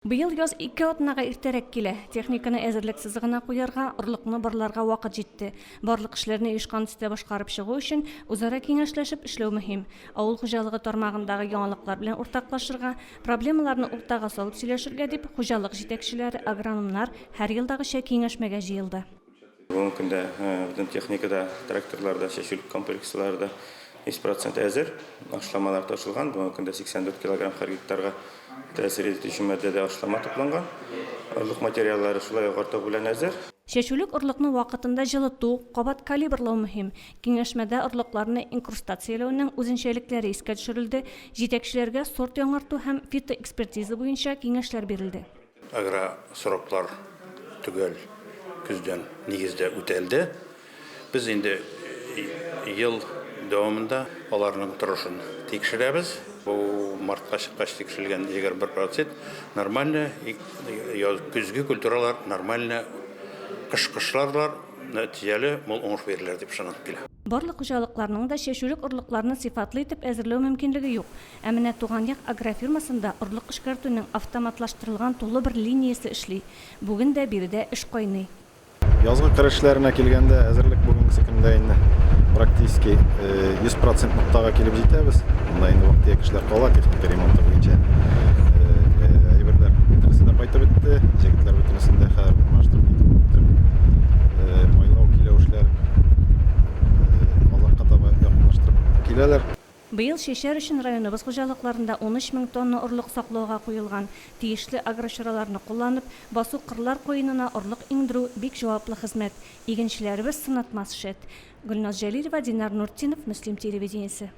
Быйыл яз 2 атнага иртерәк килә. Техниканы әзерлексез гына куярга, орлыкны барларга вакыт җитте. Барлык эшләрне оешкан төстә башкарып чыгу өчен үзара киңәшләшеп эшләү мөһим. Авыл хуҗалыгы тармагындагы яңалыклар белән уртаклашырга, проблемаларны уртага салып сөйләшергә дип хуҗалык җитәкчеләре, агрономнар һәр елдагыча киңәшмәгә җыелды. Бүгенге көндә безнең техникада, тракторларда, чәчүлек комплексларда 100% әзер. Ашламалар ташылган. Бүгенге көндә 84 кг һәр гектарга тәэсир итүче матдәдә ашлама тупланган. Орлык материаллары шулай агарту белән әзер. Чәчүлек орлыкны вакытында җылыту, кабат калибрлау мөһим. Киңәшмәдә орлыкларны инкрустацияләүнең үзенчәлекләре искә төшерелде. Җитәкчеләргә сорт яңарту һәм фитоэкспертиза буенча киңәшләр бирелде. Сроклар түгел көздән нигездә үтәлде. Без инде ел дәвамында аларның торышын тикшерәбез. Бу мартка чыккач тикшерелгән 21% нормально, көзге культуралар нормально, кышларлар нәтиҗәле мул уңыш бирәләр дип ышанып килә. Барлык хуҗалыкларның да чәчүлек орлыкларны сыйфатлы итеп әзерләү мөмкинлеге юк. Ә менә Туган як агрофирмасында орлык эшкәртүнең автоматлаштырылган тулы бер линиясе эшли. Бүген дә биредә эш кайный. Язгы кырышларына килгәндә әзерлек бүгенге көндә инде практически 100% ноктага килеп җитәбез. Монда инде вакытлы кешеләр кала, техника ремонты буенча. Әйберләр бөтенесе дә кайтып бетте. Җегетләр бөтенесен дә хәзер маштырып итеп майлау киләүшләр аларга таба якынлаштырып киләләр. Быел Шешәр өчен районыбыз хуҗалыкларында 13 000 тонна орлык саклауга куелган. Тиешле агрочараларны кулланып, басу кырлар коенына орлык иңдерү бик җаваплы хезмәт. Игенчеләребез сынатмас шәт. Гөлназ Җәлилова, Динар Нуртдинов, Мөслим телевидениесе.